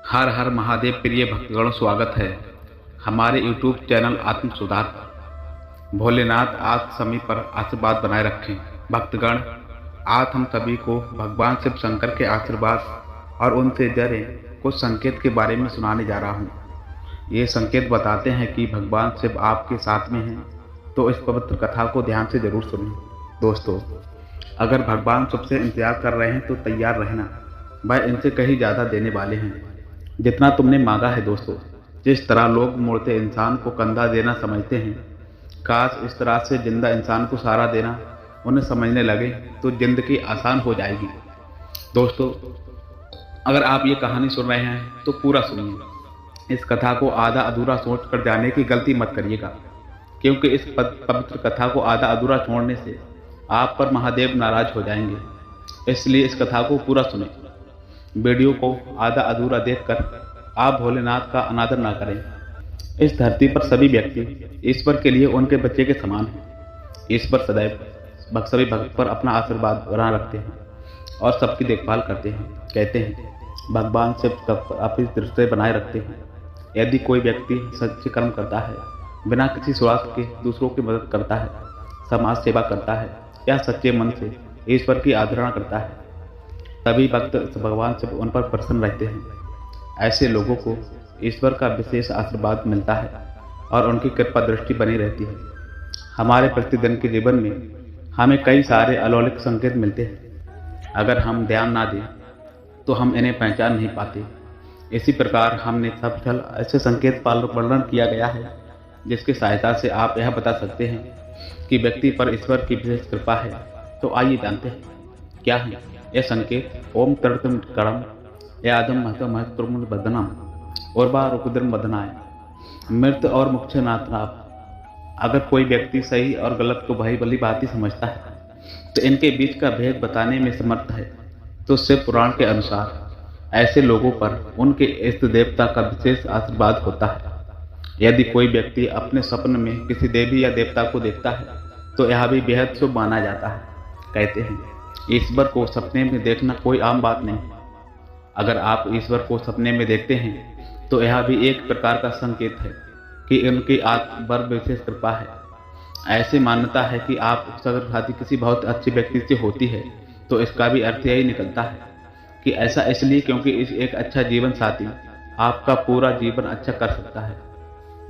हर हर महादेव प्रिय भक्तगणों, स्वागत है हमारे YouTube चैनल आत्म सुधार पर। भोलेनाथ आज सभी पर आशीर्वाद बनाए रखें। भक्तगण, आज हम सभी को भगवान शिव शंकर के आशीर्वाद और उनसे जुड़े कुछ संकेत के बारे में सुनाने जा रहा हूँ। ये संकेत बताते हैं कि भगवान शिव आपके साथ में हैं, तो इस पवित्र कथा को ध्यान से जरूर सुनें। दोस्तों, अगर भगवान शिव से इंतजार कर रहे हैं तो तैयार रहना, वह इनसे कहीं ज़्यादा देने वाले हैं जितना तुमने मांगा है। दोस्तों, जिस तरह लोग मुड़ते इंसान को कंधा देना समझते हैं, काश इस तरह से जिंदा इंसान को सहारा देना उन्हें समझने लगे तो जिंदगी आसान हो जाएगी। दोस्तों, अगर आप ये कहानी सुन रहे हैं तो पूरा सुनिए। इस कथा को आधा अधूरा सोच कर जाने की गलती मत करिएगा, क्योंकि इस पवित्र कथा को आधा अधूरा छोड़ने से आप पर महादेव नाराज हो जाएंगे। इसलिए इस कथा को पूरा सुने। वीडियो को आधा अधूरा देखकर आप भोलेनाथ का अनादर ना करें। इस धरती पर सभी व्यक्ति ईश्वर के लिए उनके बच्चे के समान हैं। ईश्वर सदैव सभी भक्त पर अपना आशीर्वाद बना रखते हैं और सबकी देखभाल करते हैं। कहते हैं, भगवान शिव अपनी दृष्टि बनाए रखते हैं। यदि कोई व्यक्ति सच्चे कर्म करता है, बिना किसी स्वार्थ के दूसरों की मदद करता है, समाज सेवा करता है या सच्चे मन से ईश्वर की आराधना करता है, तभी भक्त भगवान शिव उन पर प्रसन्न रहते हैं। ऐसे लोगों को ईश्वर का विशेष आशीर्वाद मिलता है और उनकी कृपा दृष्टि बनी रहती है। हमारे प्रतिदिन के जीवन में हमें कई सारे अलौकिक संकेत मिलते हैं। अगर हम ध्यान ना दें तो हम इन्हें पहचान नहीं पाते। इसी प्रकार हमने सब छल ऐसे संकेत वर्णन किया गया है जिसकी सहायता से आप यह बता सकते हैं कि व्यक्ति पर ईश्वर की विशेष कृपा है। तो आइए जानते हैं क्या है यह संकेत। ओम तड़कम करम यादम महतम महत्वम बदनम और बार रुद्रम बदनाय मृत और मुख्य नाथ। अगर कोई व्यक्ति सही और गलत को भली भली बात ही समझता है तो इनके बीच का भेद बताने में समर्थ है। तो शिव पुराण के अनुसार ऐसे लोगों पर उनके इष्ट देवता का विशेष आशीर्वाद होता है। यदि कोई व्यक्ति अपने स्वप्न में किसी देवी या देवता को देखता है तो यह भी बेहद शुभ माना जाता है। कहते हैं, ईश्वर को सपने में देखना कोई आम बात नहीं। अगर आप ईश्वर को सपने में देखते हैं तो यह भी एक प्रकार का संकेत है कि उनकी आत्म पर विशेष कृपा है। ऐसी मान्यता है कि आप अगर शादी किसी बहुत अच्छे व्यक्ति से होती है तो इसका भी अर्थ यही निकलता है कि ऐसा इसलिए क्योंकि एक अच्छा जीवन साथी आपका पूरा जीवन अच्छा कर सकता है।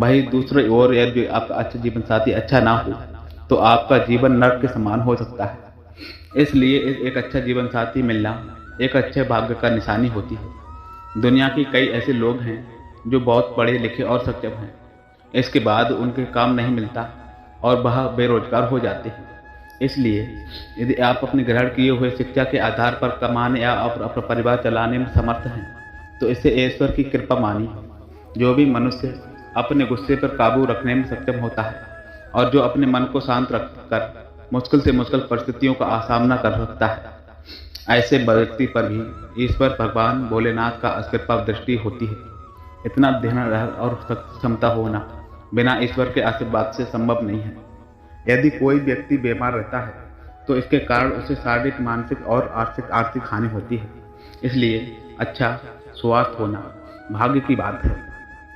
वही दूसरी ओर यदि आपका अच्छा जीवन साथी अच्छा ना हो तो आपका जीवन नर्क के समान हो सकता है। इसलिए एक अच्छा जीवन साथी मिलना एक अच्छे भाग्य का निशानी होती है। दुनिया के कई ऐसे लोग हैं जो बहुत पढ़े लिखे और सक्षम हैं, इसके बाद उनके काम नहीं मिलता और वह बेरोजगार हो जाते हैं। इसलिए यदि आप अपने ग्रहण किए हुए शिक्षा के आधार पर कमाने या अपना परिवार चलाने में समर्थ हैं तो इसे ईश्वर की कृपा मानिए। जो भी मनुष्य अपने गुस्से पर काबू रखने में सक्षम होता है और जो अपने मन को शांत रखकर मुश्किल से मुश्किल परिस्थितियों का सामना कर सकता है, ऐसे व्यक्ति पर भी ईश्वर भगवान भोलेनाथ का कृपा दृष्टि होती है। इतना ध्यान और क्षमता होना बिना ईश्वर के आशीर्वाद से संभव नहीं है। यदि कोई व्यक्ति बीमार रहता है तो इसके कारण उसे शारीरिक, मानसिक और आर्थिक हानि होती है। इसलिए अच्छा स्वास्थ्य होना भाग्य की बात है।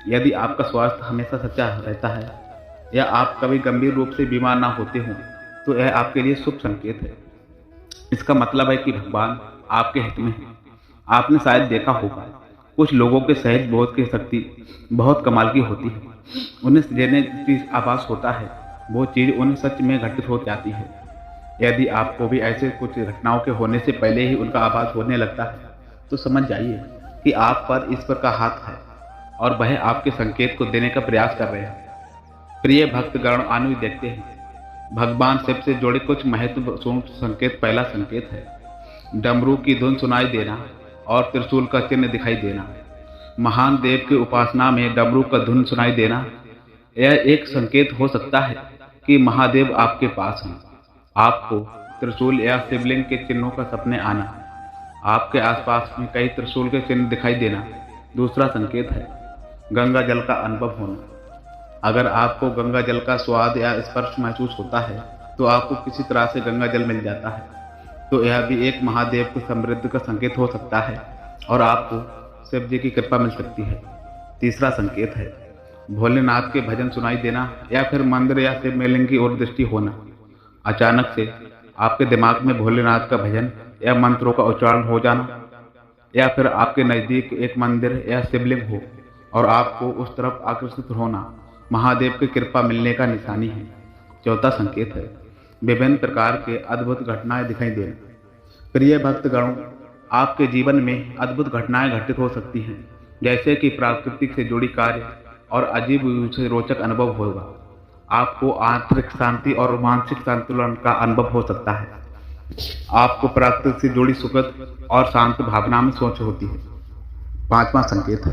यदि आपका स्वास्थ्य हमेशा सच्चा रहता है या आप कभी गंभीर रूप से बीमार ना होते हों तो यह आपके लिए शुभ संकेत है। इसका मतलब है कि भगवान आपके हित में है। आपने शायद देखा होगा, कुछ लोगों के सहज बोध की शक्ति बहुत कमाल की होती है। उन्हें जिन्हें चीज आभास होता है वो चीज उन्हें सच में घटित हो जाती है। यदि आपको भी ऐसे कुछ घटनाओं के होने से पहले ही उनका आभास होने लगता है तो समझ जाइए कि आप पर ईश्वर का हाथ है और वह आपके संकेत को देने का प्रयास कर रहे हैं। प्रिय भक्तगण, आइए देखते हैं भगवान शिव से जुड़े कुछ महत्वपूर्ण संकेत। पहला संकेत है डमरू की धुन सुनाई देना और त्रिशूल का चिन्ह दिखाई देना। महान देव की उपासना में डमरू का धुन सुनाई देना यह एक संकेत हो सकता है कि महादेव आपके पास हैं। आपको त्रिशूल या शिवलिंग के चिन्हों का सपने आना, आपके आसपास में कई त्रिशूल के चिन्ह दिखाई देना दूसरा संकेत है। गंगा जल का अनुभव होना। अगर आपको गंगा जल का स्वाद या स्पर्श महसूस होता है तो आपको किसी तरह से गंगा जल मिल जाता है तो यह भी एक महादेव के समृद्धि का संकेत हो सकता है और आपको शिव जी की कृपा मिल सकती है। तीसरा संकेत है भोलेनाथ के भजन सुनाई देना या फिर मंदिर या शिवलिंग की ओर दृष्टि होना। अचानक से आपके दिमाग में भोलेनाथ का भजन या मंत्रों का उच्चारण हो जाना, या फिर आपके नज़दीक एक मंदिर या शिवलिंग हो और आपको उस तरफ आकर्षित होना महादेव की कृपा मिलने का निशानी है। चौथा संकेत है विभिन्न प्रकार के अद्भुत घटनाएं दिखाई देना। प्रिय भक्तगणों, आपके जीवन में अद्भुत घटनाएं घटित हो सकती हैं, जैसे कि प्राकृतिक से जुड़ी कार्य और अजीब से रोचक अनुभव होगा। आपको आंतरिक शांति और मानसिक संतुलन का अनुभव हो सकता है। आपको प्रकृति से जुड़ी सुखद और शांत भावना में सोच होती है। पांचवा संकेत है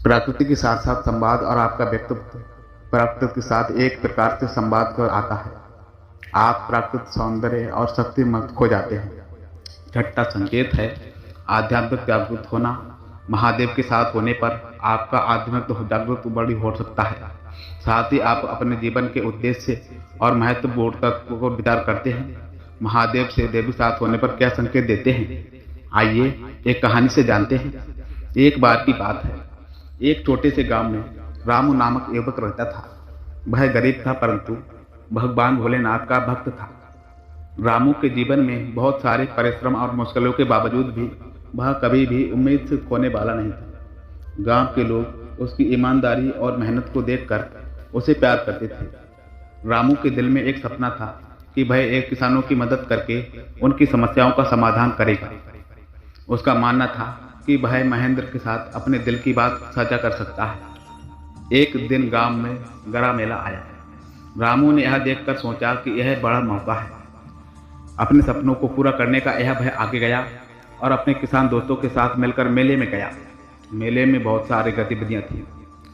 प्रकृति के साथ साथ संवाद और आपका व्यक्तित्व प्रकृति के साथ एक प्रकार से संवाद कर आता है। आप प्राकृतिक सौंदर्य और शक्ति में खो जाते हैं। छठा संकेत है आध्यात्मिक जागरूक होना। महादेव के साथ होने पर आपका आध्यात्मिक जागरूक बड़ी हो सकता है। साथ ही आप अपने जीवन के उद्देश्य और महत्वपूर्ण तत्व को विचार करते हैं। महादेव से देवी साथ होने पर क्या संकेत देते हैं, आइए एक कहानी से जानते हैं। एक बार की बात है, एक छोटे से गांव में रामू नामक युवक रहता था। वह गरीब था परंतु भगवान भोलेनाथ का भक्त था। रामू के जीवन में बहुत सारे परिश्रम और मुश्किलों के बावजूद भी वह कभी भी उम्मीद से खोने वाला नहीं था। गांव के लोग उसकी ईमानदारी और मेहनत को देखकर उसे प्यार करते थे। रामू के दिल में एक सपना था कि वह एक किसानों की मदद करके उनकी समस्याओं का समाधान करेगा। उसका मानना था कि वह महेंद्र के साथ अपने दिल की बात साझा कर सकता है। एक दिन गांव में गरा मेला आया। रामू ने यह देखकर सोचा कि यह बड़ा मौका है। अपने सपनों को पूरा करने का यह वह आगे गया और अपने किसान दोस्तों के साथ मिलकर मेले में गया। मेले में बहुत सारी गतिविधियां थी।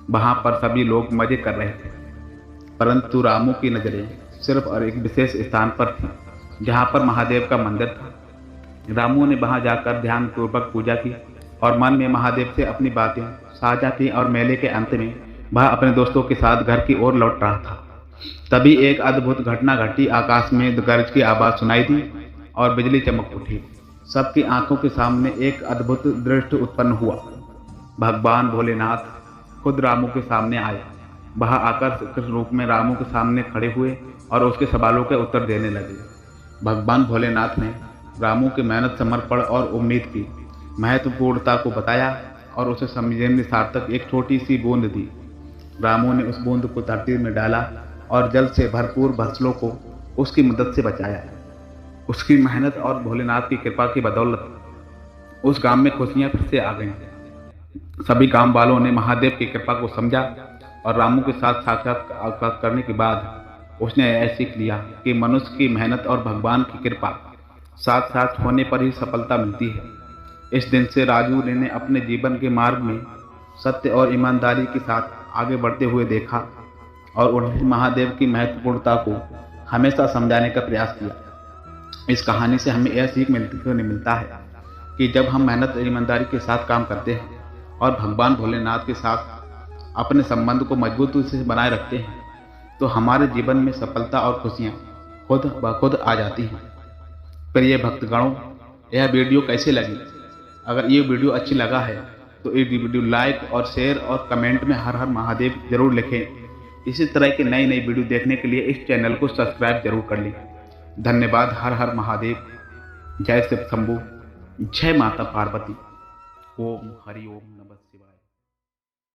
वहां पर सभी लोग मजे कर रहे थे, परंतु रामू की नजरें सिर्फ और एक विशेष स्थान पर थी जहां पर महादेव का मंदिर था। रामू ने वहां जाकर ध्यान पूर्वक पूजा की और मन में महादेव से अपनी बातें साझा की और मेले के अंत में वह अपने दोस्तों के साथ घर की ओर लौट रहा था। तभी एक अद्भुत घटना घटी। आकाश में गरज की आवाज सुनाई दी और बिजली चमक उठी। सबकी आंखों के सामने एक अद्भुत दृश्य उत्पन्न हुआ। भगवान भोलेनाथ खुद रामू के सामने आए। वह आकर्षक रूप में रामू के सामने खड़े हुए और उसके सवालों के उत्तर देने लगे। भगवान भोलेनाथ ने रामू की मेहनत, समर्पण और उम्मीद की महत्वपूर्णता को बताया और उसे समझने सार्थक एक छोटी सी बूंद दी। रामू ने उस बूंद को धरती में डाला और जल से भरपूर फसलों को उसकी मदद से बचाया। उसकी मेहनत और भोलेनाथ की कृपा की बदौलत उस गांव में खुशियां फिर से आ गईं। सभी गांव वालों ने महादेव की कृपा को समझा और रामू के साथ साक्षात्कार करने के बाद उसने यह सीख लिया कि मनुष्य की मेहनत और भगवान की कृपा साथ साथ होने पर ही सफलता मिलती है। इस दिन से राजू ने अपने जीवन के मार्ग में सत्य और ईमानदारी के साथ आगे बढ़ते हुए देखा और उन्हें महादेव की महत्वपूर्णता को हमेशा समझाने का प्रयास किया। इस कहानी से हमें यह सीख मिलता है कि जब हम मेहनत और ईमानदारी के साथ काम करते हैं और भगवान भोलेनाथ के साथ अपने संबंध को मजबूती से बनाए रखते हैं तो हमारे जीवन में सफलता और खुशियाँ खुद ब खुद आ जाती हैं। प्रिय भक्तगणों, यह वीडियो कैसे लगी? अगर ये वीडियो अच्छी लगा है तो ये वीडियो लाइक और शेयर और कमेंट में हर हर महादेव जरूर लिखें। इसी तरह के नई नई वीडियो देखने के लिए इस चैनल को सब्सक्राइब जरूर कर लें। धन्यवाद। हर हर महादेव। जय शिव शंभू। जय माता पार्वती। ओम हरि ओम नमः शिवाय।